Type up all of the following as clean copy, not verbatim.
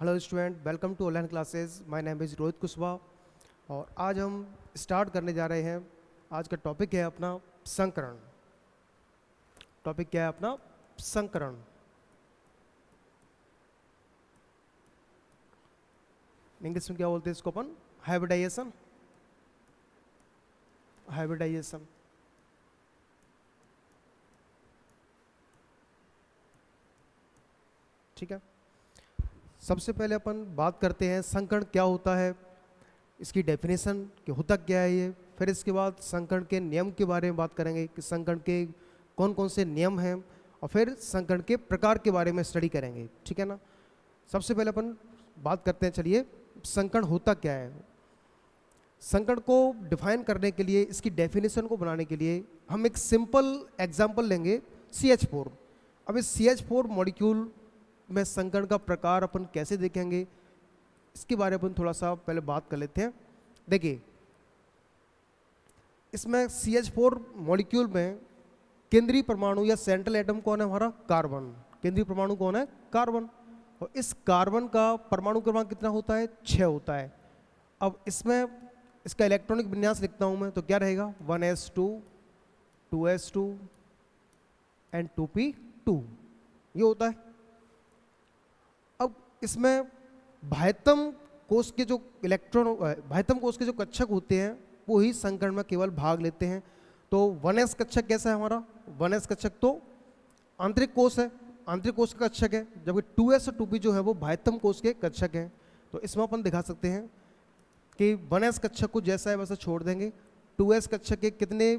Hello student, welcome to online classes. My name is Rohit Kushwaha और आज हम स्टार्ट करने जा रहे हैं। आज का टॉपिक है अपना संकरण। टॉपिक क्या है अपना? संकरण। इंग्लिश में क्या बोलते हैं इसको अपन? हाइब्रिडाइजेशन। हाइब्रिडाइजेशन। ठीक है। सबसे पहले अपन बात करते हैं संकरण क्या होता है, इसकी डेफिनेशन कि होता क्या है ये। फिर इसके बाद संकरण के नियम के बारे में बात करेंगे कि संकरण के कौन कौन से नियम हैं, और फिर संकरण के प्रकार के बारे में स्टडी करेंगे। ठीक है ना। सबसे पहले अपन बात करते हैं, चलिए संकरण होता क्या है। संकरण को डिफाइन करने के लिए, इसकी डेफिनेशन को बनाने के लिए हम एक सिंपल एग्जांपल लेंगे, CH4। अब इस CH4 मॉलिक्यूल में संकरण का प्रकार अपन कैसे देखेंगे, इसके बारे में अपन थोड़ा सा पहले बात कर लेते हैं। देखिए, इसमें CH4 मॉलिक्यूल में केंद्रीय परमाणु या सेंट्रल एटम कौन है? हमारा कार्बन। केंद्रीय परमाणु कौन है? कार्बन। और इस कार्बन का परमाणु क्रमांक कितना होता है? 6 होता है। अब इसमें इसका इलेक्ट्रॉनिक विन्यास लिखता हूं मैं, तो क्या रहेगा? 1s2 2s2 एंड 2p2 ये होता है। अब इसमें बाह्यतम कोश के जो इलेक्ट्रॉन, बाह्यतम कोश के जो कक्षक होते हैं वो ही संकरण में केवल भाग लेते हैं। तो 1s कक्षक कैसा है हमारा? 1s कक्षक तो आंतरिक कोश है, आंतरिक कोश का कक्षक है, जबकि 2s और 2p जो है वो बाह्यतम कोश के कक्षक हैं। तो इसमें अपन दिखा सकते हैं कि 1s कक्षक को जैसा है वैसा छोड़ देंगे। 2s कक्षक के कितने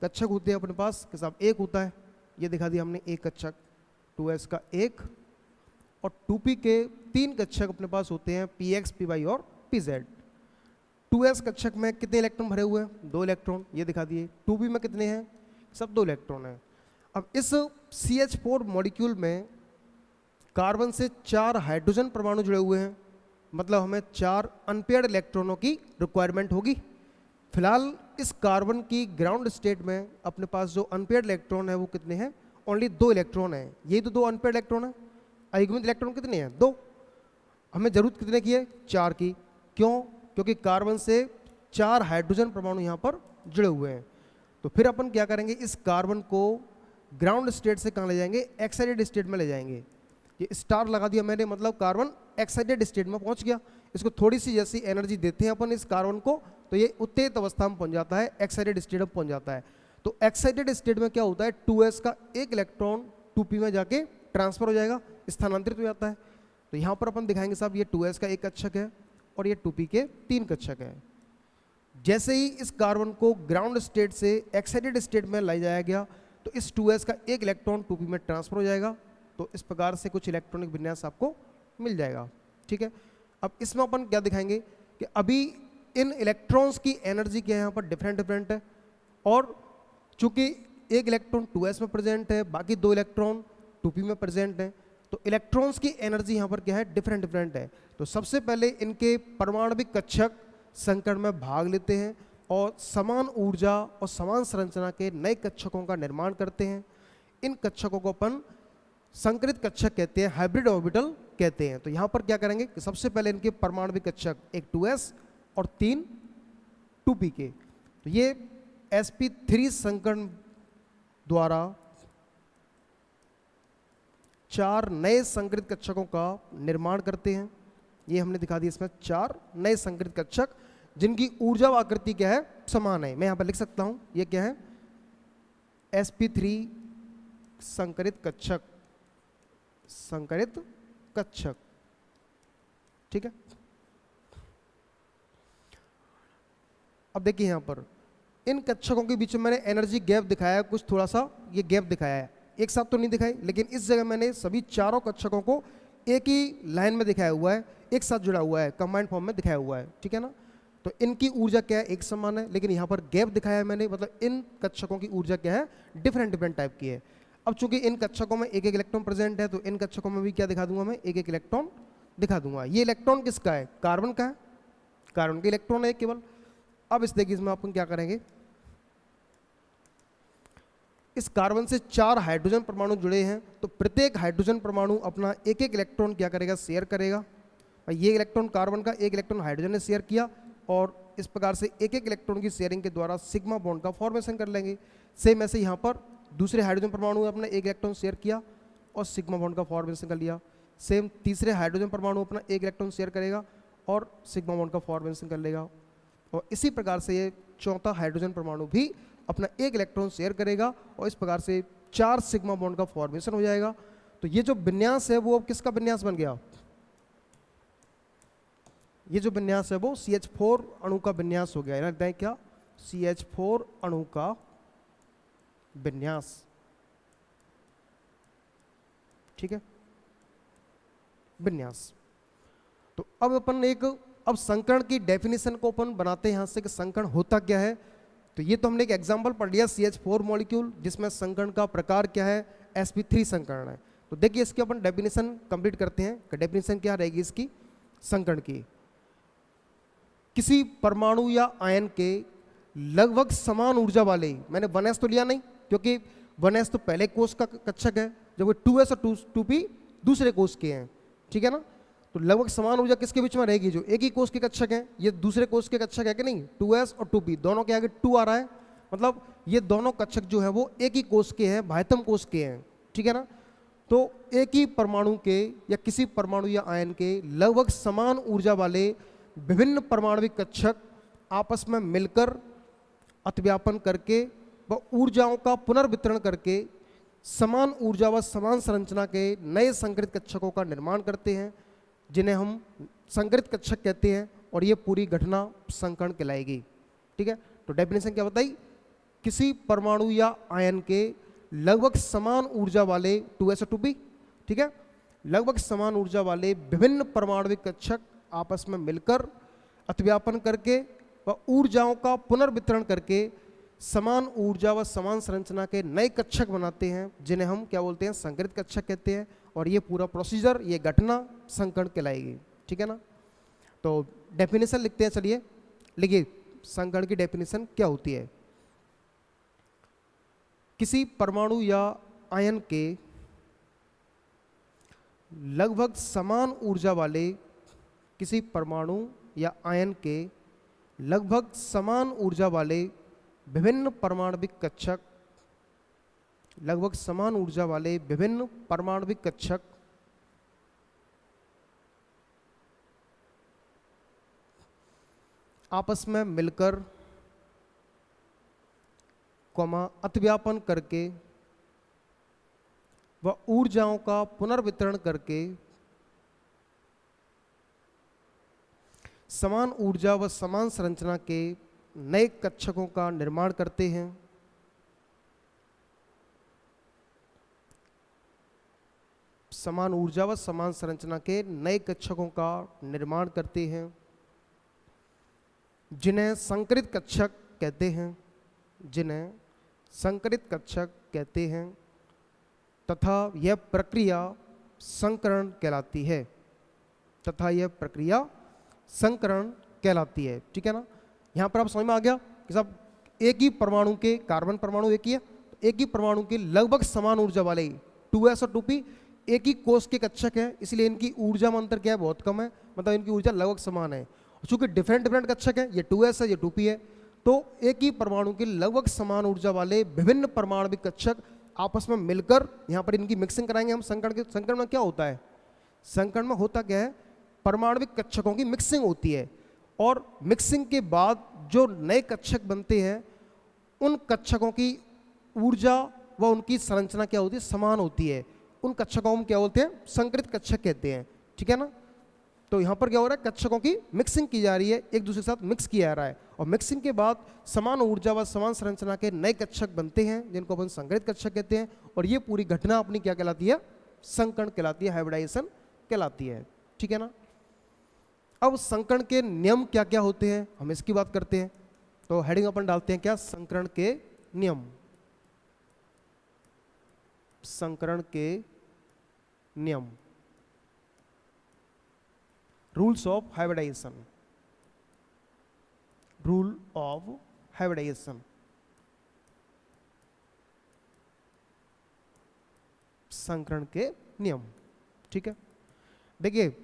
कक्षक होते हैं अपने पास? कि साहब एक होता है, ये दिखा दिया हमने, एक कक्षक 2s का एक। और 2p के 3 कक्षक अपने पास होते हैं, px py और pz। 2s कक्षक में कितने इलेक्ट्रॉन भरे हुए हैं? 2 इलेक्ट्रॉन, ये दिखा दिए। 2p में कितने हैं? सब 2 इलेक्ट्रॉन हैं। अब इस CH4 मॉलिक्यूल में कार्बन से 4 हाइड्रोजन परमाणु जुड़े हुए हैं, मतलब हमें 4 अनपेयर्ड इलेक्ट्रॉनों की रिक्वायरमेंट होगी। फिलहाल इस कार्बन की ग्राउंड स्टेट में अपने पास जो अनपेयर्ड इलेक्ट्रॉन है वो कितने हैं? ओनली 2 इलेक्ट्रॉन है। ये तो 2 अनपेयर्ड इलेक्ट्रॉन है। अयुग्मित इलेक्ट्रॉन कितने हैं? 2। हमें जरूरत कितने की है? 4 की। क्यों? क्योंकि कार्बन से 4 हाइड्रोजन परमाणु यहाँ पर जुड़े हुए हैं। तो फिर अपन क्या करेंगे, इस कार्बन को ग्राउंड स्टेट से कहाँ ले जाएंगे? एक्साइटेड स्टेट में ले जाएंगे। ये स्टार लगा दिया मैंने, मतलब कार्बन एक्साइटेड स्टेट में पहुंच गया। इसको थोड़ी सी जैसी एनर्जी देते हैं अपन इस कार्बन को, तो ये उत्तेजित अवस्था में पहुंच जाता है, एक्साइटेड स्टेट में पहुंच जाता है। तो एक्साइटेड स्टेट में क्या होता है? 2s का एक इलेक्ट्रॉन 2p में जाके ट्रांसफर हो जाएगा, स्थानांतरित हो जाता है। तो यहाँ पर अपन दिखाएंगे साहब, ये 2s का एक कक्षक है और ये 2p के 3 कक्षक है। जैसे ही इस कार्बन को ग्राउंड स्टेट से एक्साइटेड स्टेट में लाया जाया गया, तो इस 2s का एक इलेक्ट्रॉन 2p में ट्रांसफर हो जाएगा। तो इस प्रकार से कुछ इलेक्ट्रॉनिक विन्यास आपको मिल जाएगा। ठीक है। अब इसमें अपन क्या दिखाएंगे कि अभी इन इलेक्ट्रॉन्स की एनर्जी क्या है यहाँ पर? डिफरेंट डिफरेंट है। और चूंकि एक इलेक्ट्रॉन 2s में प्रेजेंट है, बाकी 2 इलेक्ट्रॉन 2p में प्रेजेंट है, तो इलेक्ट्रॉन्स की एनर्जी यहाँ पर क्या है? डिफरेंट डिफरेंट है। तो सबसे पहले इनके परमाणविक कक्षक संकरण में भाग लेते हैं और समान ऊर्जा और समान संरचना के नए कक्षकों का निर्माण करते हैं। इन कक्षकों को अपन संकरित कक्षक कहते हैं, हाइब्रिड ऑर्बिटल कहते हैं। तो यहाँ पर क्या करेंगे कि सबसे पहले इनके परमाणविक कक्षक एक 2s और 3 2p के, तो ये sp3 संकरण द्वारा 4 नए संकरित कक्षकों का निर्माण करते हैं। ये हमने दिखा दिया, इसमें 4 नए संकरित कक्षक जिनकी ऊर्जा व आकृति क्या है? समान है। मैं यहाँ पर लिख सकता हूँ, ये क्या है? sp3 संकरित कक्षक, संकरित कक्षक। ठीक है। अब देखिए यहाँ पर इन कक्षकों के बीच में मैंने एनर्जी गैप दिखाया, कुछ थोड़ा सा ये गैप दिखाया है, एक साथ तो नहीं दिखाई, लेकिन इस जगह मैंने सभी चारों कक्षकों को एक ही लाइन में दिखाया हुआ है, एक साथ जुड़ा हुआ है, कंबाइंड फॉर्म में दिखाया हुआ है। ठीक है ना। तो इनकी ऊर्जा क्या है? एक समान है, लेकिन यहाँ पर गैप दिखाया है मैंने, मतलब इन कक्षकों की ऊर्जा क्या है? डिफरेंट डिफरेंट टाइप की है। अब चूंकि इन कक्षकों में एक एक इलेक्ट्रॉन प्रेजेंट है, तो इन कक्षकों में भी क्या दिखा दूंगा मैं? एक एक इलेक्ट्रॉन दिखा दूंगा। ये इलेक्ट्रॉन किसका है? कार्बन का है, कार्बन के इलेक्ट्रॉन है केवल। अब इस देखिए, इसमें अपन क्या करेंगे, इस कार्बन से 4 हाइड्रोजन परमाणु जुड़े हैं, तो प्रत्येक हाइड्रोजन परमाणु अपना एक एक इलेक्ट्रॉन क्या करेगा, शेयर करेगा। और ये इलेक्ट्रॉन कार्बन का, एक इलेक्ट्रॉन हाइड्रोजन ने शेयर किया, और इस प्रकार से एक एक इलेक्ट्रॉन की शेयरिंग के द्वारा सिग्मा बॉन्ड का फॉर्मेशन कर लेंगे। सेम ऐसे यहाँ पर दूसरे हाइड्रोजन परमाणु ने अपना एक इलेक्ट्रॉन शेयर किया और सिग्मा बॉन्ड का फॉर्मेशन कर लिया। सेम तीसरे हाइड्रोजन परमाणु अपना एक इलेक्ट्रॉन शेयर करेगा और सिग्मा बॉन्ड का फॉर्मेशन कर लेगा। और इसी प्रकार से ये चौथा हाइड्रोजन परमाणु भी अपना एक इलेक्ट्रॉन शेयर करेगा और इस प्रकार से 4 सिग्मा बॉन्ड का फॉर्मेशन हो जाएगा। तो ये जो विन्यास है वो अब किसका विन्यास बन गया, ये जो विन्यास है वो CH4 अणु का विन्यास हो गया। यानी क्या, CH4 अणु का विन्यास। ठीक है, विन्यास। तो अब अपन अब संकरण की डेफिनेशन को अपन बनाते हैं यहाँ से कि संकरण होता क्या है। तो ये तो हमने एक एग्जांपल पढ़ लिया CH4 मॉलिक्यूल, जिसमें संकरण का प्रकार क्या है, sp3 संकरण है। तो देखिए इसकी अपन डेफिनेशन कंप्लीट करते हैं कि डेफिनेशन क्या रहेगी इसकी संकरण की। किसी परमाणु या आयन के लगभग समान ऊर्जा वाले, मैंने 1s तो लिया नहीं क्योंकि 1s तो पहले कोष का कक्षक है, जब 2s और 2p दूसरे कोष के हैं। ठीक है ना, तो लगभग समान ऊर्जा किसके बीच में रहेगी, जो एक ही कोष के कक्षक हैं। ये दूसरे कोष के कक्षक है कि नहीं, 2s और 2p दोनों के आगे 2 आ रहा है, मतलब ये दोनों कक्षक जो है वो एक ही कोष के हैं, बाह्यतम कोष के हैं। ठीक है ना, तो एक ही परमाणु के या किसी परमाणु या आयन के लगभग समान ऊर्जा वाले विभिन्न परमाणविक कक्षक आपस में मिलकर अतिव्यापन करके व ऊर्जाओं का पुनर्वितरण करके समान ऊर्जा व समान संरचना के नए संकरित कक्षकों का निर्माण करते हैं, जिन्हें हम संकरित कक्षक कहते हैं। और ये पूरी घटना संकरण कहलाएगी। ठीक है, तो डेफिनेशन क्या बताई, किसी परमाणु या आयन के लगभग समान ऊर्जा वाले 2s और 2p, ठीक है, लगभग समान ऊर्जा वाले विभिन्न परमाणविक कक्षक आपस में मिलकर अतिव्यापन करके व ऊर्जाओं का पुनर्वितरण करके समान ऊर्जा व समान संरचना के नए कक्षक बनाते हैं, जिन्हें हम क्या बोलते हैं, संकरित कक्षक कहते हैं। और ये पूरा प्रोसीजर, ये घटना संकरण कहलाएगी। ठीक है ना, तो डेफिनेशन लिखते हैं। चलिए लिखिए संकरण की डेफिनेशन क्या होती है। किसी परमाणु या आयन के लगभग समान ऊर्जा वाले, किसी परमाणु या आयन के लगभग समान ऊर्जा वाले विभिन्न परमाणविक कक्षक, लगभग समान ऊर्जा वाले विभिन्न परमाणविक कक्षक आपस में मिलकर अतिव्यापन करके व ऊर्जाओं का पुनर्वितरण करके समान ऊर्जा व समान संरचना के नए कक्षकों का निर्माण करते हैं। समान ऊर्जा व समान संरचना के नए कक्षकों का निर्माण करते हैं, जिन्हें संकरित कक्षक कहते हैं, जिन्हें संकरित कक्षक कहते हैं, तथा यह प्रक्रिया संकरण कहलाती है, तथा यह प्रक्रिया संकरण कहलाती है। ठीक है ना, यहाँ पर आप समझ में आ गया कि साहब एक ही परमाणु के, कार्बन परमाणु एक ही है, एक ही परमाणु के लगभग समान ऊर्जा वाले 2s और 2p एक ही कोष के कक्षक है, इसलिए इनकी ऊर्जा में अंतर क्या है, बहुत कम है, मतलब इनकी ऊर्जा लगभग समान है। चूंकि डिफरेंट डिफरेंट कक्षक है, ये 2s है, ये 2p है, तो एक ही परमाणु के लगभग समान ऊर्जा वाले विभिन्न परमाणविक कक्षक आपस में मिलकर, यहाँ पर इनकी मिक्सिंग कराएंगे हम। संकरण में क्या होता है, संकरण में होता क्या है, परमाणविक कक्षकों की मिक्सिंग होती है, और मिक्सिंग के बाद जो नए कक्षक बनते हैं, उन कक्षकों की ऊर्जा व उनकी संरचना क्या होती है, समान होती है। उन कक्षकों को हम क्या बोलते हैं, संकरित कक्षक कहते हैं। ठीक है ना, तो यहाँ पर क्या हो रहा है, कक्षकों की मिक्सिंग की जा रही है, एक दूसरे के साथ मिक्स किया जा रहा है, और मिक्सिंग के बाद समान ऊर्जा व समान संरचना के नए कक्षक बनते हैं, जिनको अपन संकरित कक्षक कहते हैं। और ये पूरी घटना अपनी क्या कहलाती है, संकरण कहलाती है, हाइब्रिडाइजेशन कहलाती है। ठीक है ना, अब संकरण के नियम क्या क्या होते हैं, हम इसकी बात करते हैं। तो हेडिंग अपन डालते हैं क्या, संकरण के नियम। संकरण के नियम, rules of hybridization, rule of hybridization. संकरण के नियम। ठीक है, देखिए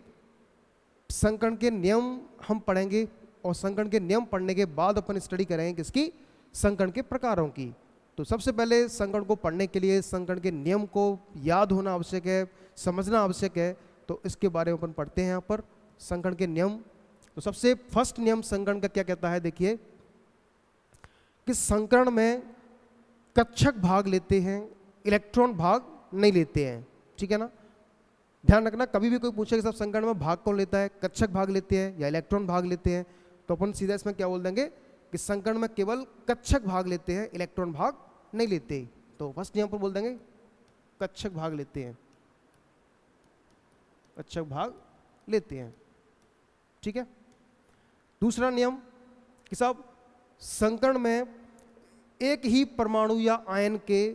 संकरण के नियम हम पढ़ेंगे और संकरण के नियम पढ़ने के बाद अपन स्टडी करेंगे किसकी, संकरण के प्रकारों की। तो सबसे पहले संकरण को पढ़ने के लिए संकरण के नियम को याद होना आवश्यक है, समझना आवश्यक है। तो इसके बारे में अपन पढ़ते हैं यहाँ पर संकरण के नियम। तो सबसे फर्स्ट नियम संकरण का क्या कहता है, देखिए कि संकरण में कक्षक भाग लेते हैं, इलेक्ट्रॉन भाग नहीं लेते हैं। ठीक है ना, ध्यान रखना, कभी भी कोई पूछे कि सब संकरण में भाग कौन लेता है, कक्षक भाग लेते हैं या इलेक्ट्रॉन भाग लेते हैं, तो अपन सीधा इसमें क्या बोल देंगे कि संकरण में केवल कक्षक भाग लेते हैं, इलेक्ट्रॉन भाग नहीं लेते। तो फर्स्ट नियम पर बोल देंगे कक्षक भाग लेते हैं, कक्षक भाग लेते हैं। ठीक है, दूसरा नियम कि साहब संकरण में एक ही परमाणु या आयन के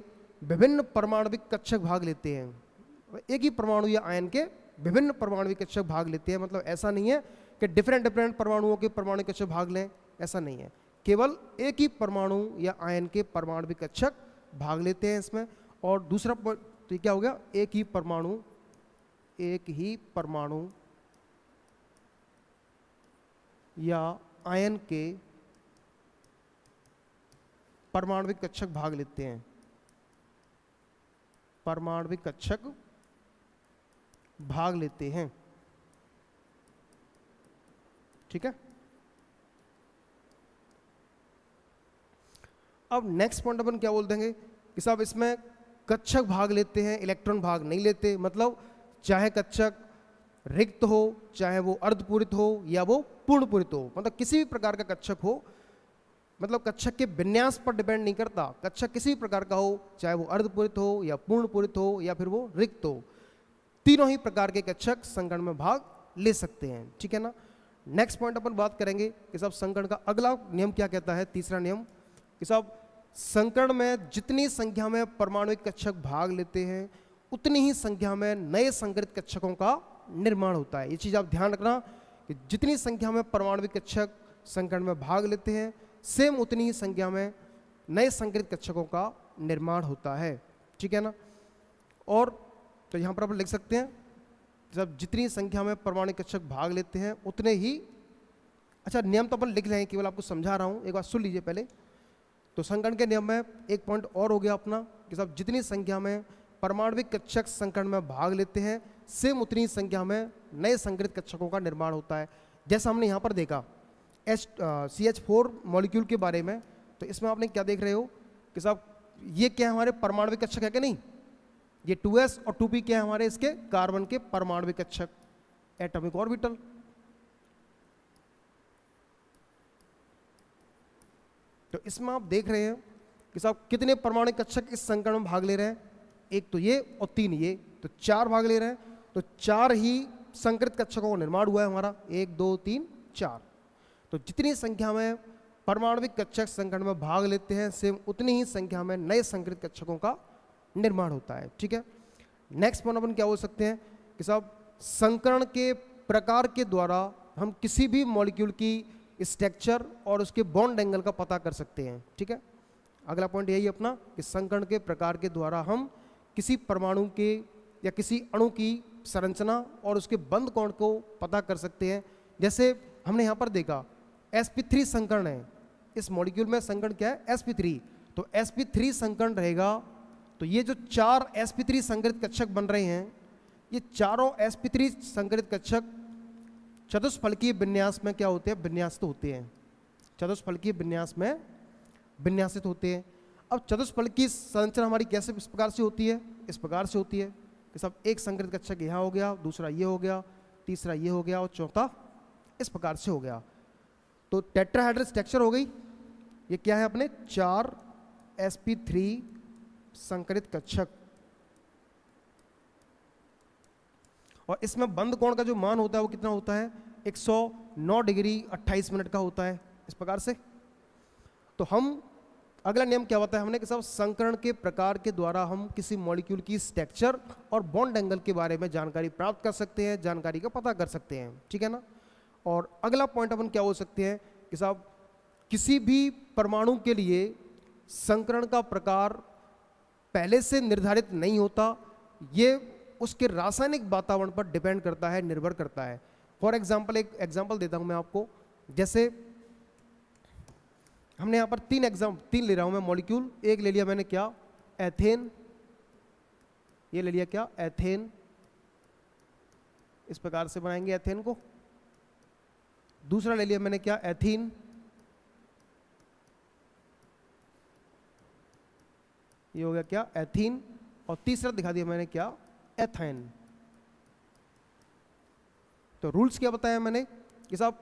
विभिन्न परमाणविक कक्षक भाग लेते हैं। एक ही परमाणु या आयन के विभिन्न परमाणविक कक्षक भाग लेते हैं, मतलब ऐसा नहीं है कि डिफरेंट परमाणुओं के परमाणु कक्षक भाग लें, ऐसा नहीं है, केवल एक ही परमाणु या आयन के परमाणविक कक्षक भाग लेते हैं इसमें। और दूसरा तो ये क्या हो गया, एक ही परमाणु या आयन के परमाणविक कक्षक भाग लेते हैं, परमाणविक कक्षक भाग लेते हैं। ठीक है, अब नेक्स्ट पॉइंट अपन क्या बोल देंगे कि साहब इसमें कक्षक भाग लेते हैं, इलेक्ट्रॉन भाग नहीं लेते। मतलब चाहे कक्षक रिक्त हो, चाहे वो अर्धपूरित हो या वो पूर्णपूरित हो, मतलब किसी भी प्रकार का कक्षक हो, मतलब कक्षक के विन्यास पर डिपेंड नहीं करता, कक्षक किसी भी प्रकार का हो, चाहे वो अर्धपूरित हो या पूर्णपूरित हो या फिर वो रिक्त हो, तीनों ही प्रकार के कक्षक संकरण में भाग ले सकते हैं। ठीक है ना, नेक्स्ट पॉइंट अपन बात करेंगे कि साहब संकरण का अगला नियम क्या कहता है, तीसरा नियम कि साहब संकरण में जितनी संख्या में परमाणुविक कक्षक भाग लेते हैं उतनी ही संख्या में नए संकरित कक्षकों का निर्माण होता है। ये चीज़ आप ध्यान रखना कि जितनी संख्या में परमाणुविक कक्षक संकरण में भाग लेते हैं सेम उतनी ही संख्या में नए संकरित कक्षकों का निर्माण होता है। ठीक है ना, और तो यहाँ पर आप लिख सकते हैं जब जितनी संख्या में परमाणु कक्षक भाग लेते हैं उतने ही, अच्छा नियम तो अपन लिख रहे हैं, केवल आपको समझा रहा हूँ, एक बार सुन लीजिए पहले। तो संकरण के नियम में एक पॉइंट और हो गया अपना कि साहब जितनी संख्या में परमाणुविक कक्षक संकरण में भाग लेते हैं सेम उतनी संख्या में नए संकरित कक्षकों का निर्माण होता है। जैसा हमने यहाँ पर देखा CH4 मॉलिक्यूल के बारे में, तो इसमें आपने क्या देख रहे हो कि साहब ये क्या हमारे परमाणुविक कक्षक है कि नहीं, ये 2s और 2p क्या है हमारे इसके कार्बन के परमाणुविक कक्षक, एटॉमिक ऑर्बिटल। तो इसमें आप देख रहे हैं कि साहब कितने परमाणु कक्षक इस संकरण में भाग ले रहे हैं, एक तो ये और तीन ये, तो 4 भाग ले रहे हैं। तो 4 ही संकरित कक्षकों का निर्माण हुआ है हमारा, 1 2 3 4। तो जितनी संख्या में परमाणुविक कक्षक संकरण में भाग लेते हैं सेम उतनी ही संख्या में नए संकरित कक्षकों का निर्माण होता है। ठीक है, नेक्स्ट पॉइंट अपन क्या बोल सकते हैं कि साहब संकरण के प्रकार के द्वारा हम किसी भी मॉलिक्यूल की स्ट्रक्चर और उसके बॉन्ड एंगल का पता कर सकते हैं। ठीक है, अगला पॉइंट यही अपना कि संकरण के प्रकार के द्वारा हम किसी परमाणु के या किसी अणु की संरचना और उसके बंध कोण को पता कर सकते हैं। जैसे हमने यहाँ पर देखा sp3 संकरण है, इस मॉलिक्यूल में संकरण क्या है sp3, तो sp3 संकरण रहेगा। तो ये जो 4 sp3 संकरित कक्षक बन रहे हैं, ये चारों sp3 संकरित कक्षक चतुष्फलकीय विन्यास में क्या होते हैं, विन्यासित होते हैं, चतुष्फलकीय विन्यास में विन्यासित होते हैं। अब चतुष्फलकीय संरचना हमारी कैसे इस प्रकार से होती है, इस प्रकार से होती है कि सब एक संकरित कक्षक यहाँ हो गया, दूसरा ये हो गया, तीसरा ये हो गया और चौथा इस प्रकार से हो गया। तो टेट्राहेड्रल स्ट्रक्चर हो गई। ये क्या है अपने 4 sp3 संकरित कक्षक, और इसमें बंध कोण का जो मान होता है वो कितना होता है, 109 डिग्री 28 मिनट का होता है, इस प्रकार से। तो हम अगला नियम क्या होता है हमने कि सब संकरण के प्रकार के द्वारा हम किसी मॉलिक्यूल की स्ट्रक्चर और बॉन्ड एंगल के बारे में जानकारी प्राप्त कर सकते हैं, जानकारी का पता कर सकते हैं। ठीक है ना, और अगला पॉइंट अपन क्या हो सकते हैं कि साहब किसी भी परमाणु के लिए संकरण का प्रकार पहले से निर्धारित नहीं होता, ये उसके रासायनिक वातावरण पर डिपेंड करता है, निर्भर करता है। फॉर एग्जाम्पल, एक एग्जाम्पल देता हूं मैं आपको। जैसे हमने यहाँ पर तीन ले रहा हूं मैं मॉलिक्यूल। एक ले लिया मैंने क्या, एथेन, ये ले लिया क्या, एथेन। इस प्रकार से बनाएंगे एथेन को। दूसरा ले लिया मैंने क्या, एथीन। ये हो गया क्या, एथीन। और तीसरा दिखा दिया मैंने क्या, एथेन। तो रूल्स क्या बताया मैंने कि साहब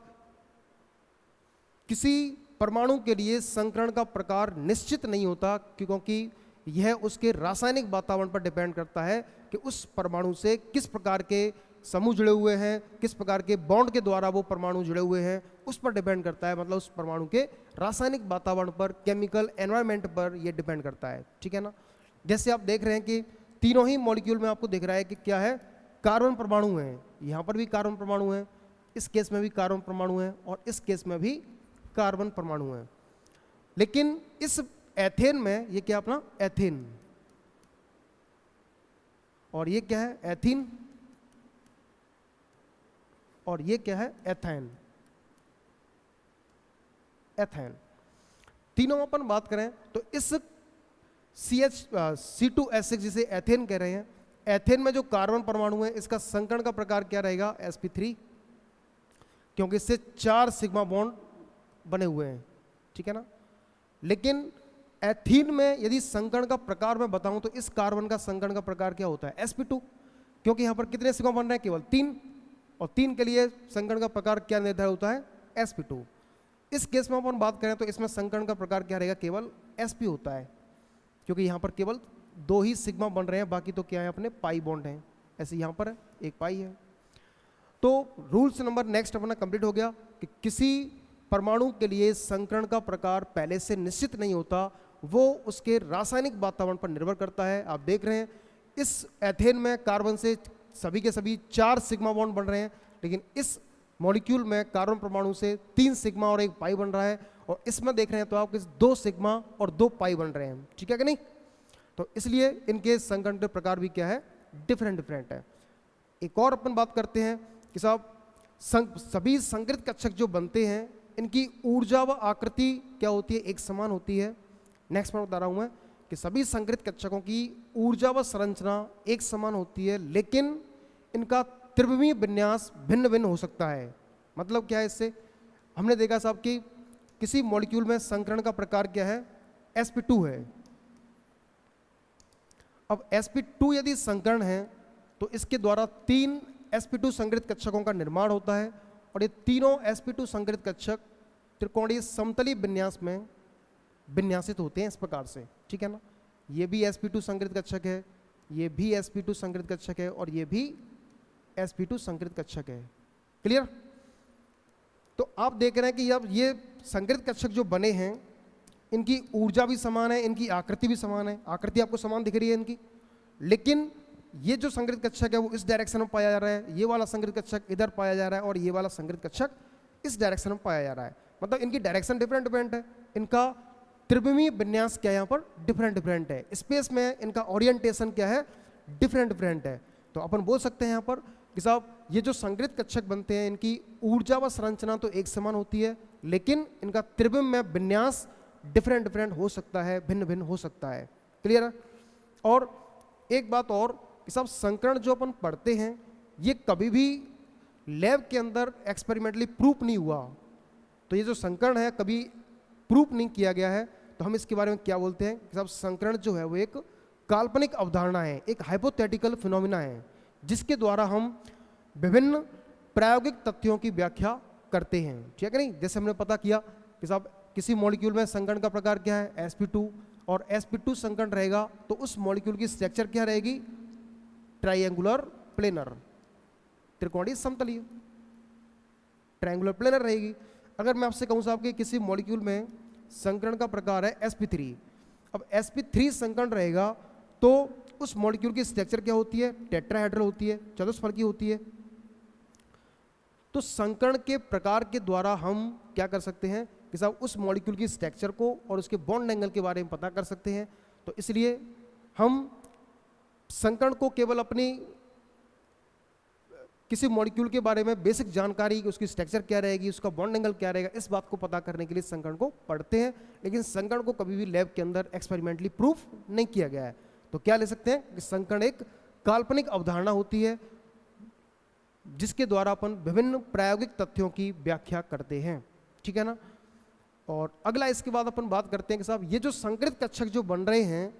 किसी परमाणु के लिए संकरण का प्रकार निश्चित नहीं होता, क्योंकि यह उसके रासायनिक वातावरण पर डिपेंड करता है कि उस परमाणु से किस प्रकार के समूह जुड़े हुए हैं, किस प्रकार के बॉन्ड के द्वारा वो परमाणु जुड़े हुए हैं, उस पर डिपेंड करता है। मतलब उस परमाणु के रासायनिक वातावरण पर, केमिकल एनवायरनमेंट पर ये डिपेंड करता है, ठीक है ना। जैसे आप देख रहे हैं कि तीनों ही मॉलिक्यूल में आपको दिख रहा है कि क्या है, कार्बन परमाणु है। यहाँ पर भी कार्बन परमाणु है, इस केस में भी कार्बन परमाणु है, और इस केस में भी कार्बन परमाणु है। लेकिन इस एथेन में ये क्या अपना एथेन, और ये क्या है एथीन, और ये क्या है एथेन। एथेन तीनों अपन बात करें तो इस C2H6 जिसे एथेन कह रहे हैं, एथेन में जो कार्बन परमाणु है इसका संकरण का प्रकार क्या रहेगा, sp3, क्योंकि इससे 4 सिग्मा बॉन्ड बने हुए हैं, ठीक है ना। लेकिन एथीन में यदि संकरण का प्रकार मैं बताऊं तो इस कार्बन का संकरण का प्रकार क्या होता है, sp2, क्योंकि यहां पर कितने सिग्मा बन रहे हैं, केवल 3, और 3 के लिए संकरण का प्रकार क्या निर्धारित होता है, sp2। इस केस में अपन बात करें तो इसमें संकरण का प्रकार क्या रहेगा, केवल sp होता है, क्योंकि यहाँ पर केवल 2 ही सिग्मा बन रहे हैं, बाकी तो क्या है अपने पाई बॉन्ड हैं। ऐसे यहाँ पर एक पाई है। तो रूल्स नंबर नेक्स्ट अपना कंप्लीट हो गया कि किसी परमाणु के लिए संकरण का प्रकार पहले से निश्चित नहीं होता, वो उसके रासायनिक वातावरण पर निर्भर करता है। आप देख रहे हैं इस एथेन में कार्बन से सभी के सभी 4 सिग्मा बॉन्ड बन रहे हैं, लेकिन इस मॉलिक्यूल में कार्बन परमाणु से 3 सिग्मा और 1 पाई बन रहा है, और इसमें देख रहे हैं तो आपके 2 सिग्मा और 2 पाई बन रहे हैं, ठीक है कि नहीं। तो इसलिए इनके संकरण के प्रकार भी क्या है, डिफरेंट डिफरेंट है। एक और अपन बात करते हैं कि साहब सभी संकृत कक्षक जो बनते हैं इनकी ऊर्जा व आकृति क्या होती है, एक समान होती है। नेक्स्ट मैं बता रहा हूं मैं कि सभी संकृत कक्षकों की ऊर्जा व संरचना एक समान होती है, लेकिन इनका त्रिविमीय विन्यास भिन्न भिन्न हो सकता है। मतलब क्या है, इससे हमने देखा साहब कि किसी मॉलिक्यूल में संकरण का प्रकार क्या है, sp2 है। अब sp2 यदि संकरण है तो इसके द्वारा 3 sp2 संकृत कक्षकों का निर्माण होता है, और ये तीनों sp2 संकृत कक्षक त्रिकोणीय समतलीय विन्यास में विन्यासित होते हैं इस प्रकार से, ठीक है ना। ये भी sp2 संकृत कक्षक है, ये भी sp2 संकृत कक्षक है, और ये भी sp2 संकृत कक्षक है। क्लियर। तो आप देख रहे हैं कि अब ये संकृत कक्षक जो बने हैं इनकी ऊर्जा भी समान है, इनकी आकृति भी समान है। आकृति आपको समान दिख रही है इनकी, लेकिन ये जो संकृत कक्षक है वो इस डायरेक्शन में पाया जा रहा है, ये वाला संकृत कक्षक इधर पाया जा रहा है, और ये वाला संकृत कक्षक इस डायरेक्शन में पाया जा रहा है। मतलब इनकी डायरेक्शन डिफरेंट डिफरेंट है, इनका त्रिविमीय विन्यास क्या है यहाँ पर डिफरेंट डिफरेंट है, स्पेस में इनका ओरिएंटेशन क्या है, डिफरेंट डिफरेंट है। तो अपन बोल सकते हैं यहाँ पर कि साहब ये जो संकृत कक्षक बनते हैं इनकी ऊर्जा व संरचना तो एक समान होती है, लेकिन इनका त्रिविम में विन्यास डिफरेंट डिफरेंट हो सकता है, भिन्न भिन्न हो सकता है। क्लियर है। और एक बात और कि साहब संकरण जो अपन पढ़ते हैं ये कभी भी लैब के अंदर एक्सपेरिमेंटली प्रूफ नहीं हुआ। तो ये जो संकरण है कभी प्रूफ नहीं किया गया है, तो हम इसके बारे में क्या बोलते हैं कि साहब संकरण जो है वो एक काल्पनिक अवधारणा है, एक हाइपोथेटिकल फिनोमिना है, जिसके द्वारा हम विभिन्न प्रायोगिक तथ्यों की व्याख्या करते हैं, ठीक है नहीं। जैसे हमने पता किया कि साहब किसी मॉलिक्यूल में संकरण का प्रकार क्या है, sp2, और sp2 संकरण रहेगा तो उस मॉलिक्यूल की स्ट्रक्चर क्या रहेगी, ट्राइएंगुलर प्लेनर, त्रिकोणीय समतलीय ट्राइएंगुलर प्लेनर रहेगी। अगर मैं आपसे कहूँ साहब कि किसी मॉलिक्यूल में संकरण का प्रकार है sp3, अब sp3 संकरण रहेगा तो उस मॉलिक्यूल की स्ट्रक्चर क्या होती है, टेट्राहेड्रल होती है, चतुष्फलकी होती है। तो संकरण के प्रकार के द्वारा हम क्या कर सकते हैं कि साहब उस मॉलिक्यूल की स्ट्रक्चर को और उसके बॉन्ड एंगल के बारे में पता कर सकते हैं। तो इसलिए हम संकरण को केवल अपनी किसी मॉलिक्यूल के बारे में बेसिक जानकारी, उसकी स्ट्रक्चर क्या रहेगी, उसका बॉन्ड एंगल क्या रहेगा, इस बात को पता करने के लिए संकरण को पढ़ते हैं, लेकिन संकरण को कभी भी लैब के अंदर एक्सपेरिमेंटली प्रूफ नहीं किया गया है। तो क्या ले सकते हैं कि संकरण एक काल्पनिक अवधारणा होती है जिसके द्वारा अपन विभिन्न प्रायोगिक तथ्यों की व्याख्या करते हैं, ठीक है ना। और अगला इसके बाद अपन बात करते हैं कि साहब ये जो संकरित कक्षक जो बन रहे हैं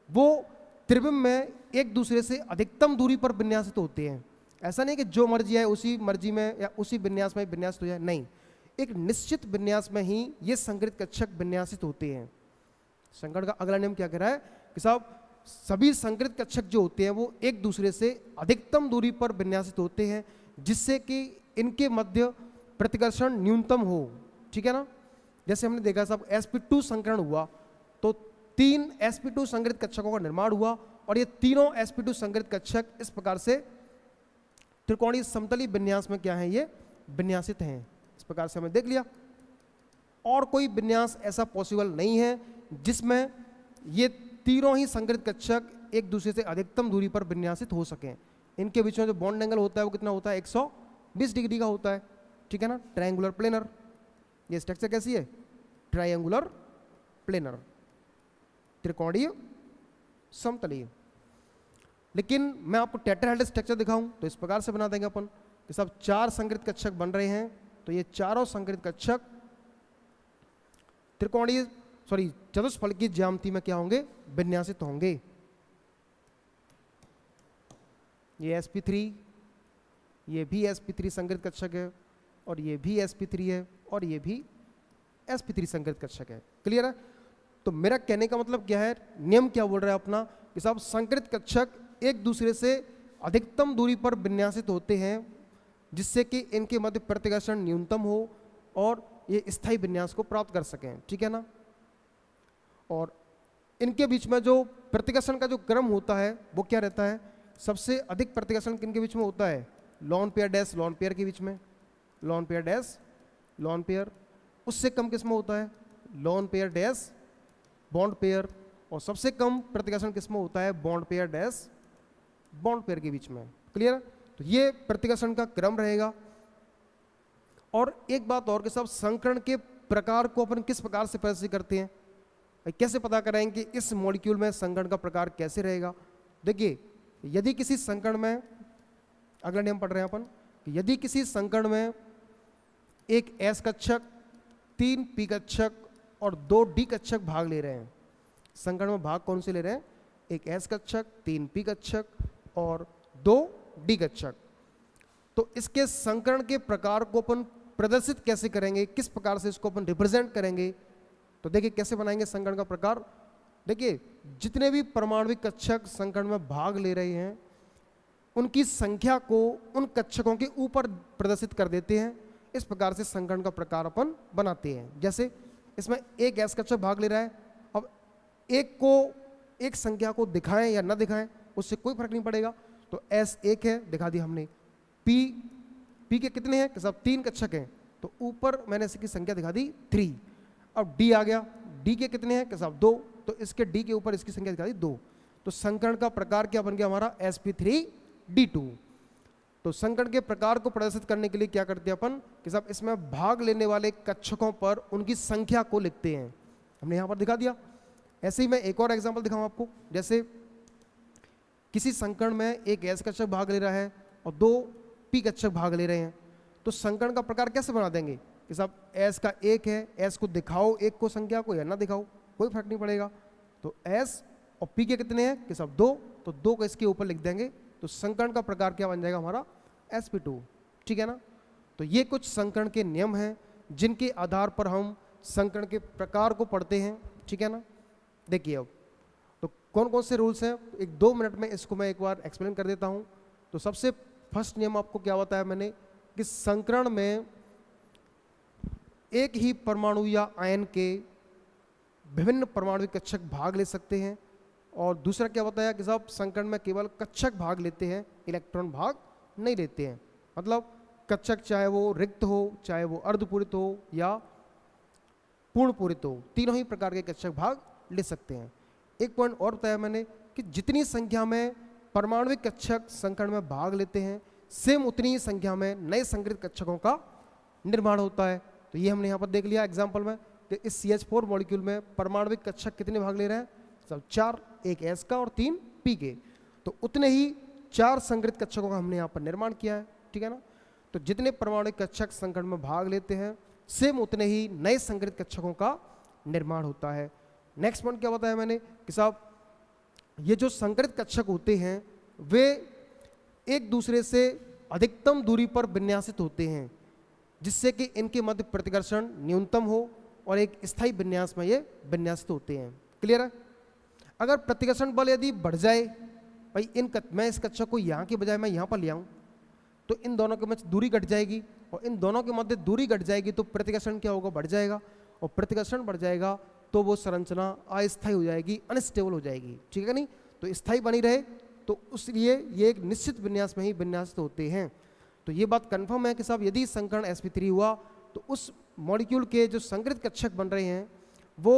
वो त्रिविम में एक दूसरे से अधिकतम दूरी पर विन्यासित होते हैं। ऐसा नहीं कि जो मर्जी है उसी मर्जी में या उसी विन्यास में विन्यासित हो जाए, नहीं, एक निश्चित विन्यास में ही ये संकरित कक्षक विन्यासित होते हैं। संकरण का अगला नियम क्या कह रहा है कि साहब सभी संकरित कक्षक जो होते हैं वो एक दूसरे से अधिकतम दूरी पर विन्यासित होते हैं जिससे कि इनके मध्य प्रतिकर्षण न्यूनतम हो, ठीक है ना। जैसे हमने देखा साहब sp2 संकरण हुआ तो 3 sp2 संकरित कक्षकों का निर्माण हुआ और ये तीनों sp2 संकरित कक्षक इस प्रकार से त्रिकोणीय समतली विन्यास में क्या है, ये विन्यासित हैं। इस प्रकार से हमने देख लिया। और कोई विन्यास ऐसा पॉसिबल नहीं है जिसमें ये तीनों ही संकरित कक्षक एक दूसरे से अधिकतम दूरी पर विन्यासित हो सकें। इनके बीच में जो बॉन्ड एंगल होता है वो कितना होता है, 120 डिग्री का होता है, ठीक है ना। ट्रायंगुलर प्लेनर, ये स्ट्रक्चर कैसी है, ट्रायंगुलर प्लेनर, त्रिकोणीय समतलीय। लेकिन मैं आपको टेट्राहेड्रल स्ट्रक्चर दिखाऊं तो इस प्रकार से बना देंगे अपन कि सब 4 संकरित कक्षक बन रहे हैं तो ये चारों संकरित कक्षक त्रिकोणीय चतुष्फलकीय ज्यामिति में क्या होंगे, विन्यासित होंगे। ये sp3, ये भी sp3 संकरित कक्षक है और ये भी sp3 है और ये भी sp3 संकरित कक्षक है। क्लियर है। तो मेरा कहने का मतलब क्या है, नियम क्या बोल रहा है अपना कि साहब संकरित कक्षक एक दूसरे से अधिकतम दूरी पर विन्यासित होते हैं जिससे कि इनके मध्य प्रतिकर्षण न्यूनतम हो और ये स्थायी विन्यास को प्राप्त कर सकें, ठीक है ना। और इनके बीच में जो प्रतिकर्षण का जो क्रम होता है वो क्या रहता है, सबसे अधिक प्रतिकर्षण किनके बीच में होता है, lone pair dash lone pair के बीच में, lone pair dash lone pair. उससे कम किस में होता है, lone pair dash bond pair. और सबसे कम प्रतिकर्षण किस में होता है, bond pair dash bond pair के बीच में। क्लियर। तो ये प्रतिकर्षण का क्रम रहेगा। और एक बात और कि सब संकरण के प्रकार को अपन किस प्रकार से प्रदर्शित करते हैं, कैसे पता करेंगे कि इस मॉलिक्यूल में संकरण का प्रकार कैसे रहेगा। देखिए यदि किसी संकरण में, अगला नियम पढ़ रहे हैं अपन, कि यदि किसी संकरण में एक S कक्षक, 3 P कक्षक और 2 D कक्षक भाग ले रहे हैं, संकरण में भाग कौन से ले रहे हैं, एक S कक्षक, 3 P कक्षक और 2 D कक्षक, तो इसके संकरण के प्रकार को अपन प्रदर्शित कैसे करेंगे, किस प्रकार से इसको अपन रिप्रेजेंट करेंगे। तो देखिए कैसे बनाएंगे संकरण का प्रकार। देखिए जितने भी परमाणविक कक्षक संकरण में भाग ले रहे हैं उनकी संख्या को उन कक्षकों के ऊपर प्रदर्शित कर देते हैं। इस प्रकार से संकरण का प्रकार अपन बनाते हैं। जैसे इसमें एक S कक्षक भाग ले रहा है, अब एक संख्या को दिखाएं या ना दिखाएं उससे कोई फर्क नहीं पड़ेगा। तो S1 है, दिखा दिया हमने। P के कितने हैं कि सब 3 कक्षक हैं, तो ऊपर मैंने इसकी संख्या दिखा दी 3। अब D आ गया, D के कितने हैं कि सब 2, तो इसके D के ऊपर इसकी संख्या दिखा दी 2। तो संकरण का प्रकार क्या बन गया हमारा, sp3d2। तो संकरण के प्रकार को प्रदर्शित करने के लिए क्या करते हैं अपन कि सब इसमें भाग लेने वाले कक्षकों पर उनकी संख्या को लिखते हैं। हमने यहाँ पर दिखा दिया। ऐसे ही मैं एक और एग्जांपल दिखाऊं आपको। जैसे किसी संकरण में एक S कक्षक भाग ले रहा है और 2 P कक्षक भाग ले रहे हैं, तो संकरण का प्रकार कैसे बना देंगे कि सब S का 1 है, S को दिखाओ, 1 को संख्या को, या ना दिखाओ कोई फर्क नहीं पड़ेगा। तो S और P के कितने हैं कि सब 2, तो 2 को इसके ऊपर लिख देंगे। तो संकरण का प्रकार क्या बन जाएगा हमारा, sp2, ठीक है ना। तो ये कुछ संकरण के नियम हैं जिनके आधार पर हम संकरण के प्रकार को पढ़ते हैं, ठीक है ना। देखिए अब तो कौन कौन से रूल्स हैं, 1-2 मिनट में इसको मैं एक बार एक्सप्लेन कर देता हूँ। तो सबसे फर्स्ट नियम आपको क्या बताया मैंने कि संकरण में एक ही परमाणु या आयन के विभिन्न परमाणुविक कक्षक भाग ले सकते हैं। और दूसरा क्या बताया कि साहब संकरण में केवल कक्षक भाग लेते हैं, इलेक्ट्रॉन भाग नहीं लेते हैं। मतलब कक्षक चाहे वो रिक्त हो, चाहे वो अर्धपूरित हो या पूर्ण पूरित हो, तीनों ही प्रकार के कक्षक भाग ले सकते हैं। एक पॉइंट और बताया मैंने कि जितनी संख्या में परमाणविक कक्षक संकरण में भाग लेते हैं, सेम उतनी ही संख्या में नए संकरित कक्षकों का निर्माण होता है। तो ये हमने यहाँ पर देख लिया एग्जाम्पल में कि इस CH4 मॉलिक्यूल में परमाणविक कक्षक कितने भाग ले रहे हैं, सब 4, एक S का और 3 P के। तो उतने ही 4 संकरित कक्षकों का हमने यहाँ पर निर्माण किया है, ठीक है ना। तो जितने परमाणविक कक्षक संकरण में भाग लेते हैं, सेम उतने ही नए संकरित कक्षकों का निर्माण होता है। नेक्स्ट पॉइंट क्या बताया मैंने कि साहब ये जो संकरित कक्षक होते हैं वे एक दूसरे से अधिकतम दूरी पर विन्यासित होते हैं, जिससे कि इनके मध्य प्रतिकर्षण न्यूनतम हो और एक स्थायी विन्यास में ये विन्यासित होते हैं। क्लियर है। अगर प्रतिकर्षण बल यदि बढ़ जाए, भाई मैं इस कक्षक को यहाँ के बजाय मैं यहाँ पर ले आऊँ, तो इन दोनों के मध्य दूरी घट जाएगी, और इन दोनों के मध्य दूरी घट जाएगी तो प्रतिकर्षण क्या होगा, बढ़ जाएगा, और प्रतिकर्षण बढ़ जाएगा तो वो संरचना अस्थायी हो जाएगी, अनस्टेबल हो जाएगी, ठीक है नहीं। तो स्थायी बनी रहे तो उसलिए ये एक निश्चित विन्यास में ही विन्यासित होते हैं। तो ये बात कंफर्म है कि साहब यदि संकरण sp3 हुआ तो उस मॉलिक्यूल के जो संकरित कक्षक बन रहे हैं वो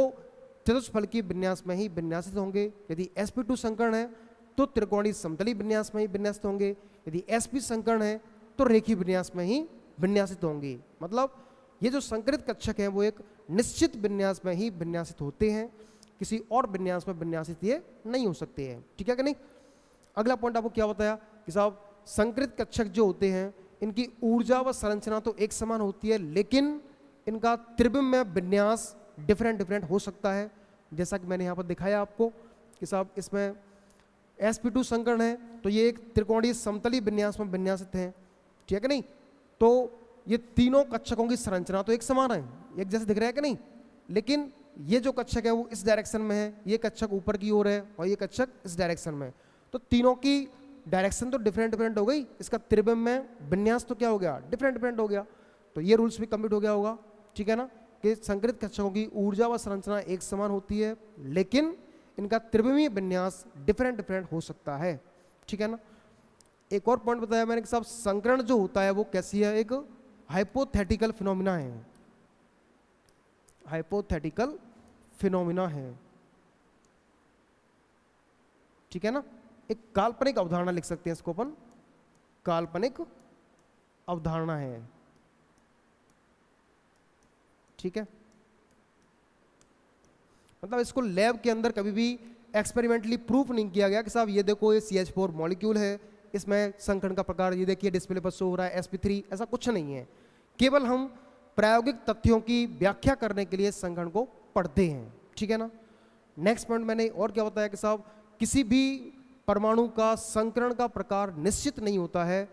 चतुष्फलकीय विन्यास में ही विन्यासित होंगे। यदि sp2 संकरण है तो त्रिकोणीय समतली विन्यास में ही विन्यासित होंगे, यदि sp संकरण है तो रेखीय विन्यास में ही विन्यासित होंगे। मतलब ये जो संकरित कक्षक हैं वो एक निश्चित विन्यास में ही विन्यासित होते हैं, किसी और विन्यास में विन्यासित ये नहीं हो सकते हैं, ठीक है कि नहीं। अगला पॉइंट आपको क्या बताया कि साहब संकरित कक्षक जो होते हैं इनकी ऊर्जा व संरचना तो एक समान होती है, लेकिन इनका त्रिविम में विन्यास डिफरेंट हो सकता है। जैसा कि मैंने यहाँ पर दिखाया आपको कि साहब इसमें sp2 संकरण है तो ये एक त्रिकोणीय समतली विन्यास में विन्यासित है, ठीक है नहीं। तो ये तीनों कक्षकों की संरचना तो एक समान है, एक जैसे दिख रहा है कि नहीं, लेकिन ये जो कक्षक है वो इस डायरेक्शन में है, ये कक्षक ऊपर की ओर है और ये कक्षक इस डायरेक्शन में है। तो तीनों की डायरेक्शन तो डिफरेंट हो गई, इसका त्रिविम में विन्यास तो क्या हो गया, डिफरेंट हो गया। तो ये रूल्स भी कंप्लीट हो गया होगा, ठीक है ना, कि संकरित कक्षकों की ऊर्जा व संरचना एक समान होती है लेकिन इनका त्रिविमीय विन्यास डिफरेंट हो सकता है, ठीक है ना। एक और पॉइंट बताया मैंने कि साहब संकरण जो होता है वो कैसी है, एक हाइपोथेटिकल फिनोमिना है, हाइपोथेटिकल फिनोमिना है, ठीक है ना। एक काल्पनिक अवधारणा लिख सकते हैं इसको अपन, काल्पनिक अवधारणा है, ठीक है। मतलब इसको लैब के अंदर कभी भी एक्सपेरिमेंटली प्रूफ नहीं किया गया कि साहब ये देखो ये CH4 मॉलिक्यूल है, इसमें संकरण का प्रकार ये देखिए डिस्प्ले पर शो हो रहा है sp3, ऐसा कुछ नहीं है। केवल हम प्रायोगिक तथ्यों की व्याख्या करने के लिए संकरण को पढ़ते हैं, ठीक है ना। नेक्स्ट पॉइंट मैंने और क्या बताया कि साहब किसी भी परमाणु का संकरण का प्रकार निश्चित नहीं होता है,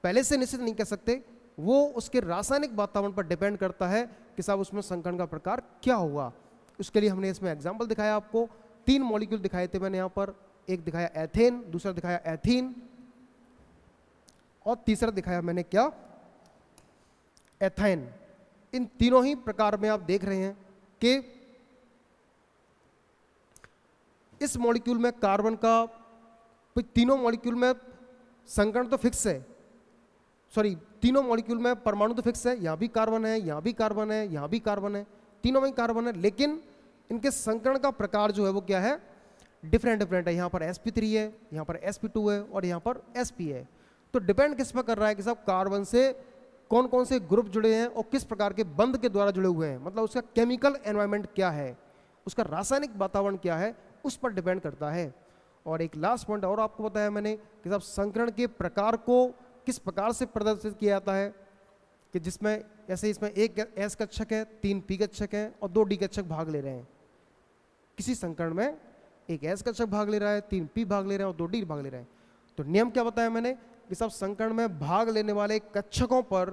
पहले से निश्चित नहीं कह सकते, वो उसके रासायनिक वातावरण पर डिपेंड करता है कि साहब उसमें संकरण का प्रकार क्या होगा। उसके लिए हमने इसमें एग्जाम्पल दिखाया आपको, 3 मॉलिक्यूल दिखाए थे मैंने यहाँ पर, एक दिखाया एथेन, दूसरा दिखाया एथीन और तीसरा दिखाया मैंने क्या, एथाइन। इन तीनों ही प्रकार में आप देख रहे हैं कि इस मॉलिक्यूल में कार्बन का, तीनों मॉलिक्यूल में संकरण तो फिक्स है, सॉरी तीनों मॉलिक्यूल में परमाणु तो फिक्स है, यहाँ भी कार्बन है, यहाँ भी कार्बन है, यहाँ भी कार्बन है, तीनों में कार्बन है, लेकिन इनके संकरण का प्रकार जो है वो क्या है, डिफरेंट है। यहाँ पर sp3 है, यहाँ पर sp2 है और यहाँ पर sp है। तो डिपेंड किस पर कर रहा है कि साहब कार्बन से कौन कौन से ग्रुप जुड़े हैं और किस प्रकार के बंध के द्वारा जुड़े हुए हैं, मतलब उसका केमिकल एनवायरनमेंट क्या है, उसका रासायनिक वातावरण क्या है, उस पर डिपेंड करता है। और एक लास्ट पॉइंट और आपको बताया मैंने कि साहब संकरण के प्रकार को किस प्रकार से प्रदर्शित किया जाता है, कि जिसमें ऐसे इसमें एक S कक्षक है, 3 P कक्षक है और 2 D कक्षक भाग ले रहे हैं। किसी संकरण में एक S कक्षक भाग ले रहा है, 3 P भाग ले रहे हैं और 2 D भाग ले रहे हैं। तो नियम क्या बताया मैंने कि सब संकरण में भाग लेने वाले कक्षकों पर,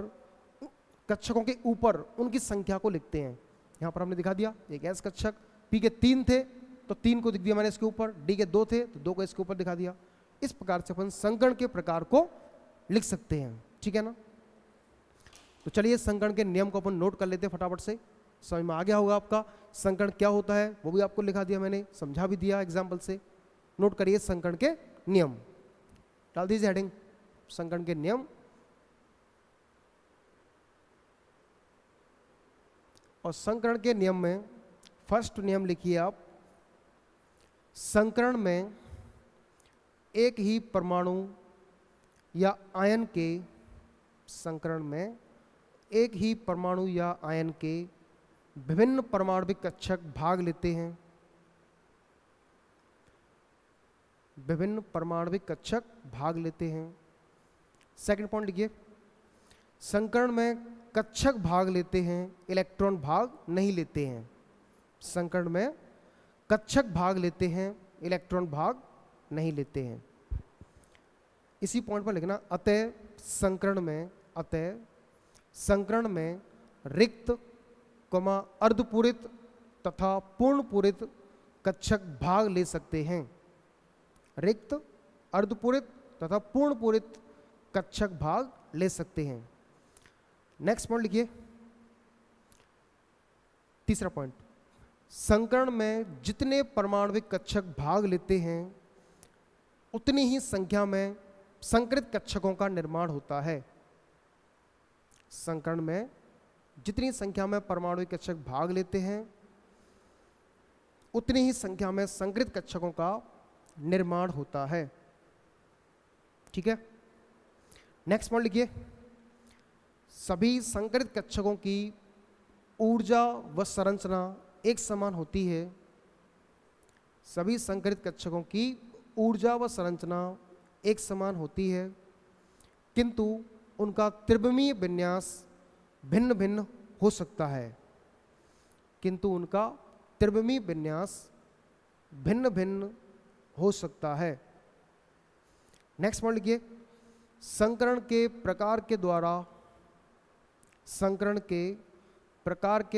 कक्षकों के ऊपर उनकी संख्या को लिखते हैं। यहाँ पर हमने दिखा दिया, एक S कक्षक, P के 3 थे तो 3 को लिख दिया मैंने इसके ऊपर, D के 2 थे तो 2 को इसके ऊपर दिखा दिया। इस प्रकार से अपन संकरण के प्रकार को लिख सकते हैं, ठीक है ना। तो चलिए संकरण के नियम को अपन नोट कर लेते हैं फटाफट से, समझ में आ गया होगा आपका संकरण क्या होता है, वो भी आपको लिखा दिया मैंने, समझा भी दिया एग्जाम्पल से। नोट करिए संकरण के नियम, डाल दीजिए हेडिंग संकरण के नियम। और संकरण के नियम में फर्स्ट नियम लिखिए आप, संकरण में एक ही परमाणु या आयन के संकरण में एक ही परमाणु या आयन के विभिन्न परमाणविक कक्षक भाग लेते हैं। विभिन्न परमाणविक कक्षक भाग लेते हैं। सेकंड पॉइंट लिखिए, संकरण में कक्षक भाग लेते हैं, इलेक्ट्रॉन भाग नहीं लेते हैं। संकरण में कक्षक भाग लेते हैं, इलेक्ट्रॉन भाग नहीं लेते हैं। इसी पॉइंट पर लिखना, अतः संकरण में रिक्त, अर्धपूरित तथा पूर्णपूरित कक्षक भाग ले सकते हैं। रिक्त, अर्धपूरित तथा पूर्णपूरित कक्षक भाग ले सकते हैं। नेक्स्ट पॉइंट लिखिए, तीसरा पॉइंट, संकरण में जितने परमाणविक कक्षक भाग लेते हैं उतनी ही संख्या में संकरित कक्षकों का निर्माण होता है। संकरण में जितनी संख्या में परमाणु कक्षक भाग लेते हैं उतनी ही संख्या में संकरित कक्षकों का निर्माण होता है। ठीक है, नेक्स्ट पॉइंट लिखिए, सभी संकरित कक्षकों की ऊर्जा व संरचना एक समान होती है। सभी संकरित कक्षकों की ऊर्जा व संरचना एक समान होती है, किंतु उनका त्रिविमीय विन्यास भिन्न भिन्न हो सकता है। किंतु उनका त्रिविमीय विन्यास भिन्न भिन्न हो सकता है। नेक्स्ट पॉइंट लिखिए, संकरण के प्रकार के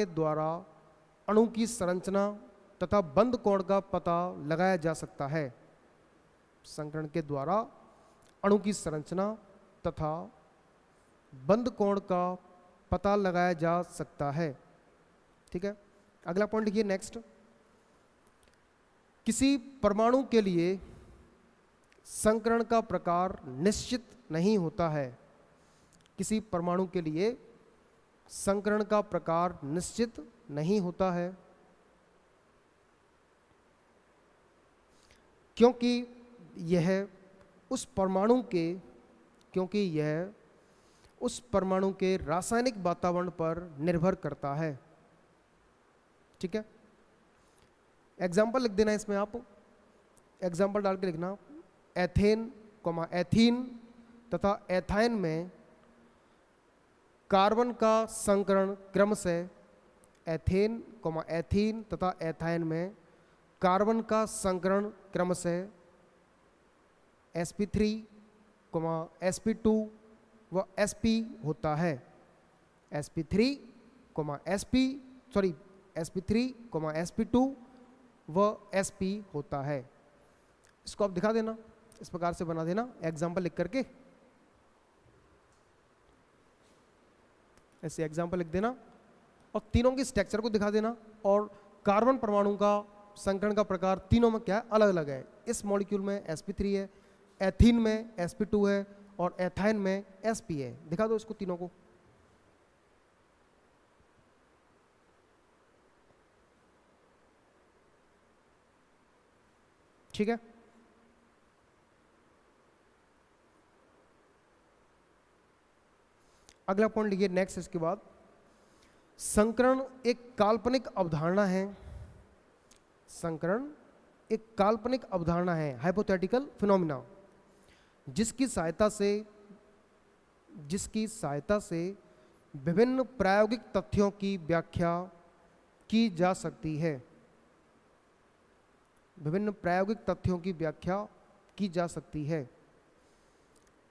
द्वारा अणु की संरचना तथा बंद कोण का पता लगाया जा सकता है। संकरण के द्वारा अणु की संरचना तथा बंद कोण का पता लगाया जा सकता है। ठीक है, अगला पॉइंट लिखिए, नेक्स्ट, किसी परमाणु के लिए संकरण का प्रकार निश्चित नहीं होता है। किसी परमाणु के लिए संकरण का प्रकार निश्चित नहीं होता है, क्योंकि यह उस परमाणु के रासायनिक वातावरण पर निर्भर करता है। ठीक है, एग्जाम्पल लिख देना इसमें, आप एग्जाम्पल डाल के लिखना, एथेन, एथीन तथा एथाइन में कार्बन का संकरण क्रमशः एथेन, एथीन तथा एथाइन में कार्बन का संकरण क्रमशः sp3, sp2 व sp होता है। sp3, sp2 व sp होता है। इसको आप दिखा देना, इस प्रकार से बना देना एग्जाम्पल लिख करके, ऐसे एग्जाम्पल लिख देना और तीनों की स्ट्रक्चर को दिखा देना और कार्बन परमाणु का संकरण का प्रकार तीनों में क्या है, अलग अलग है। इस मॉलिक्यूल में sp3 है, एथीन में sp2 है और एथाइन में sp है। दिखा दो इसको तीनों को। ठीक है, अगला पॉइंट लिखिए नेक्स्ट। इसके बाद संकरण एक काल्पनिक अवधारणा है। संकरण एक काल्पनिक अवधारणा है, हाइपोथेटिकल फिनोमिना, जिसकी सहायता से विभिन्न प्रायोगिक तथ्यों की व्याख्या की जा सकती है। विभिन्न प्रायोगिक तथ्यों की व्याख्या की जा सकती है।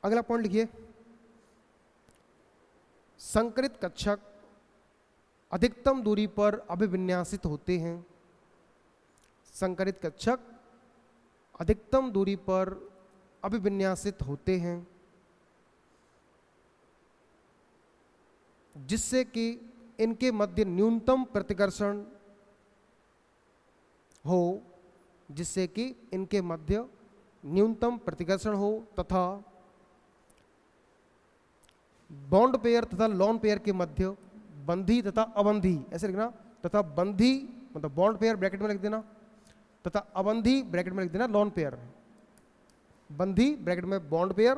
अगला पॉइंट लिखिए, संकरित कक्षक अधिकतम दूरी पर अभिविन्यासित होते हैं। संकरित कक्षक अधिकतम दूरी पर अभिविन्यासित होते हैं, जिससे कि इनके मध्य न्यूनतम प्रतिकर्षण हो, तथा बॉन्ड पेयर तथा लॉन पेयर के मध्य बंधी तथा अबंधी, ऐसे लिखना, तथा बंधी मतलब बॉन्ड पेयर ब्रैकेट में लिख देना, तथा अबंधी ब्रैकेट में लिख देना लॉन पेयर। बंधी ब्रैकेट में बॉन्ड पेयर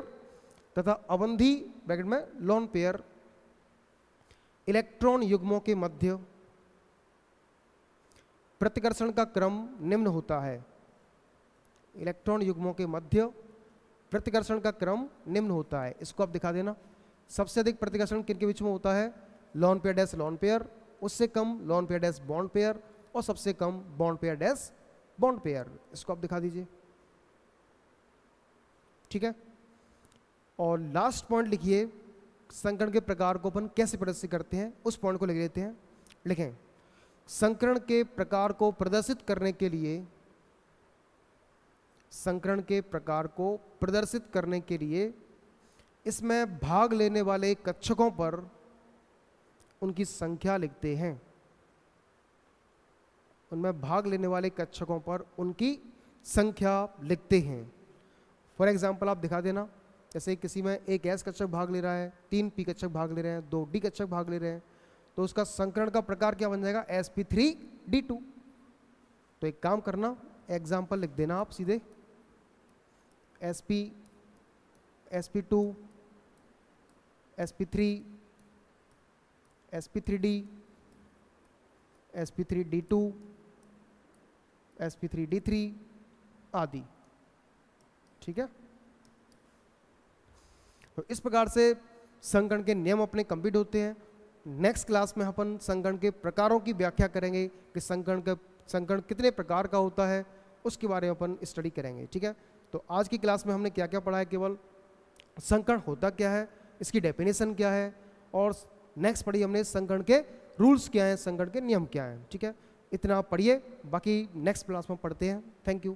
तथा अबंधी ब्रैकेट में लोन पेयर। इलेक्ट्रॉन युग्मों के मध्य प्रतिकर्षण का क्रम निम्न होता है। इलेक्ट्रॉन युग्मों के मध्य प्रतिकर्षण का क्रम निम्न होता है। इसको आप दिखा देना। सबसे अधिक प्रतिकर्षण किनके बीच में होता है? Lone pair dash lone pair, उससे कम lone pair dash bond pair, और सबसे कम bond pair dash bond pair. इसको आप दिखा दीजिए, ठीक है। और लास्ट पॉइंट लिखिए, संकरण के प्रकार को अपन कैसे प्रदर्शित करते हैं, उस पॉइंट को लिख लेते हैं। लिखें, संकरण के प्रकार को प्रदर्शित करने के लिए, संकरण के प्रकार को प्रदर्शित करने के लिए इसमें भाग लेने वाले कक्षकों पर उनकी संख्या लिखते हैं। उनमें भाग लेने वाले कक्षकों पर उनकी संख्या लिखते हैं। फॉर एग्जाम्पल आप दिखा देना, जैसे किसी में एक एस कक्षक भाग ले रहा है, 3 पी कक्षक भाग ले रहे हैं, 2 डी कक्षक भाग ले रहे हैं, तो उसका संकरण का प्रकार क्या बन जाएगा? sp3d2। तो एक काम करना, एग्जाम्पल लिख देना आप सीधे, sp2, sp3, sp3d, sp3d2, sp3d3 आदि, ठीक है। तो इस प्रकार से संकरण के नियम अपने कंप्लीट होते हैं। नेक्स्ट क्लास में अपन संकरण के प्रकारों की व्याख्या करेंगे कि संकरण कितने प्रकार का होता है, उसके बारे में अपन स्टडी करेंगे, ठीक है। तो आज की क्लास में हमने क्या क्या पढ़ा है? केवल संकरण होता क्या है, इसकी डेफिनेशन क्या है, और नेक्स्ट पढ़ी हमने संकरण के रूल्स क्या हैं, संकरण के नियम क्या हैं, ठीक है। इतना पढ़िए, बाकी नेक्स्ट क्लास में पढ़ते हैं। Thank you.